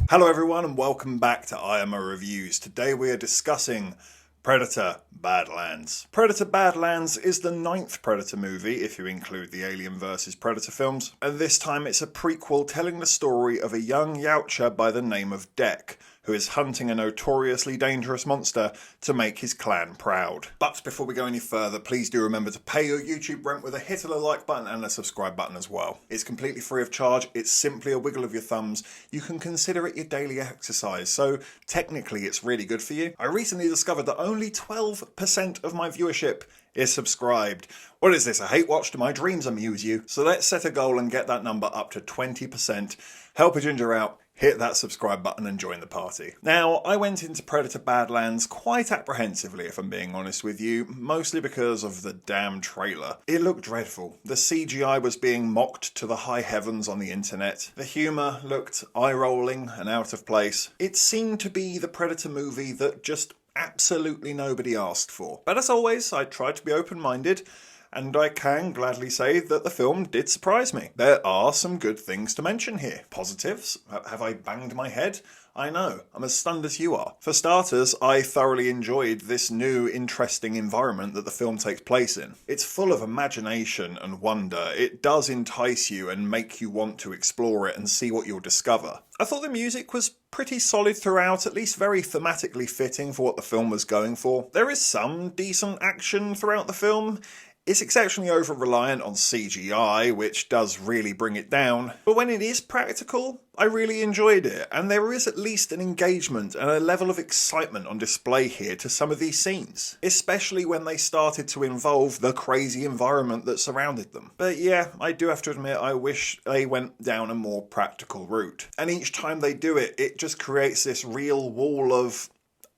Hello everyone and welcome back to IMO Reviews. Today we are discussing Predator Badlands. Predator Badlands is the 9th Predator movie, if you include the Alien vs Predator films, and this time it's a prequel telling the story of a young Yautja by the name of Dek, who is hunting a notoriously dangerous monster to make his clan proud. But before we go any further, please do remember to pay your YouTube rent with a hit of the like button and a subscribe button as well. It's completely free of charge, it's simply a wiggle of your thumbs. You can consider it your daily exercise, so technically it's really good for you. I recently discovered that only 12% of my viewership is subscribed. What is this, a hate watch? Do my dreams amuse you? So let's set a goal and get that number up to 20%. Help a ginger out. Hit that subscribe button and join the party. Now, I went into Predator Badlands quite apprehensively, if I'm being honest with you, mostly because of the damn trailer. It looked dreadful. The CGI was being mocked to the high heavens on the internet. The humour looked eye-rolling and out of place. It seemed to be the Predator movie that just absolutely nobody asked for. But as always, I tried to be open-minded, and I can gladly say that the film did surprise me. There are some good things to mention here. Positives? Have I banged my head? I know, I'm as stunned as you are. For starters, I thoroughly enjoyed this new, interesting environment that the film takes place in. It's full of imagination and wonder. It does entice you and make you want to explore it and see what you'll discover. I thought the music was pretty solid throughout, at least very thematically fitting for what the film was going for. There is some decent action throughout the film. It's exceptionally over-reliant on CGI, which does really bring it down, but when it is practical, I really enjoyed it, and there is at least an engagement and a level of excitement on display here to some of these scenes, especially when they started to involve the crazy environment that surrounded them. But yeah, I do have to admit I wish they went down a more practical route, and each time they do it, it just creates this real wall of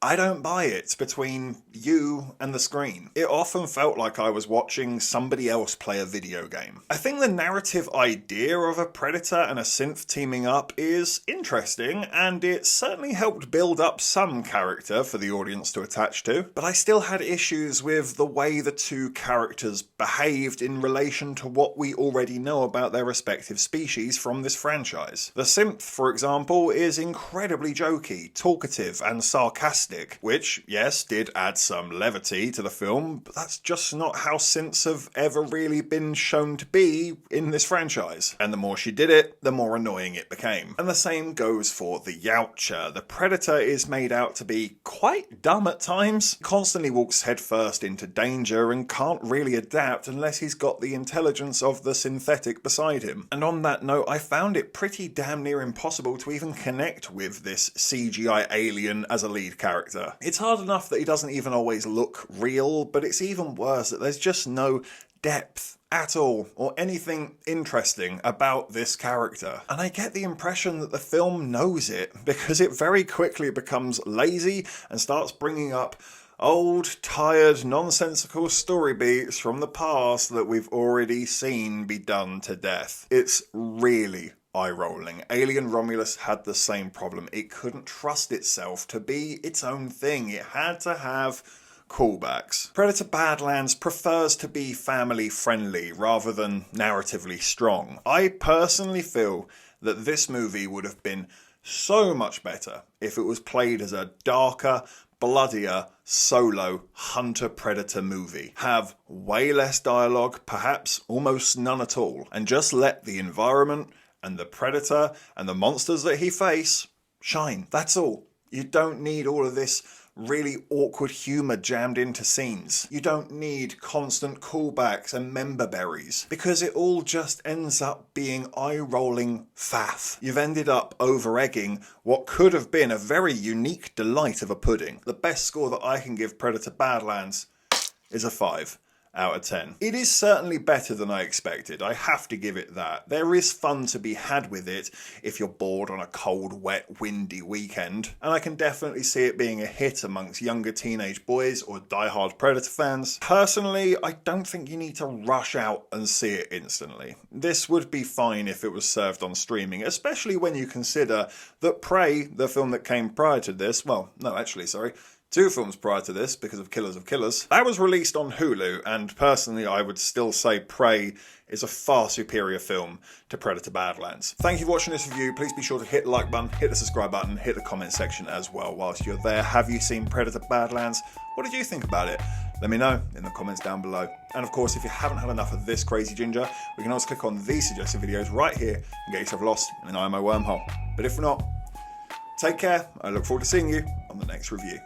I don't buy it between you and the screen. It often felt like I was watching somebody else play a video game. I think the narrative idea of a predator and a synth teaming up is interesting, and it certainly helped build up some character for the audience to attach to, but I still had issues with the way the two characters behaved in relation to what we already know about their respective species from this franchise. The synth, for example, is incredibly jokey, talkative, and sarcastic, which, yes, did add some levity to the film, but that's just not how synths have ever really been shown to be in this franchise. And the more she did it, the more annoying it became. And the same goes for the Yautja. The Predator is made out to be quite dumb at times, constantly walks headfirst into danger and can't really adapt unless he's got the intelligence of the synthetic beside him. And on that note, I found it pretty damn near impossible to even connect with this CGI alien as a lead character. It's hard enough that he doesn't even always look real, but it's even worse that there's just no depth at all, or anything interesting about this character. And I get the impression that the film knows it, because it very quickly becomes lazy and starts bringing up old, tired, nonsensical story beats from the past that we've already seen be done to death. It's really eye-rolling. Alien Romulus had the same problem. It couldn't trust itself to be its own thing. It had to have callbacks. Predator Badlands prefers to be family-friendly rather than narratively strong. I personally feel that this movie would have been so much better if it was played as a darker, bloodier, solo hunter-predator movie. Have way less dialogue, perhaps almost none at all, and just let the environment and the predator and the monsters that he face shine. That's all. You don't need all of this really awkward humour jammed into scenes. You don't need constant callbacks and member berries, because it all just ends up being eye-rolling faff. You've ended up over-egging what could have been a very unique delight of a pudding. The best score that I can give Predator Badlands is a 5 out of 10. It is certainly better than I expected, I have to give it that. There is fun to be had with it if you're bored on a cold, wet, windy weekend, and I can definitely see it being a hit amongst younger teenage boys or die-hard Predator fans. Personally, I don't think you need to rush out and see it instantly. This would be fine if it was served on streaming, especially when you consider that Prey, the film that came prior to this, well, no, actually, sorry, 2 films prior to this because of Killers of Killers. That was released on Hulu, and personally I would still say Prey is a far superior film to Predator Badlands. Thank you for watching this review. Please be sure to hit the like button, hit the subscribe button, hit the comment section as well. Whilst you're there, have you seen Predator Badlands? What did you think about it? Let me know in the comments down below. And of course, if you haven't had enough of this crazy ginger, we can also click on these suggested videos right here and get yourself lost in an IMO wormhole. But if not, take care. I look forward to seeing you on the next review.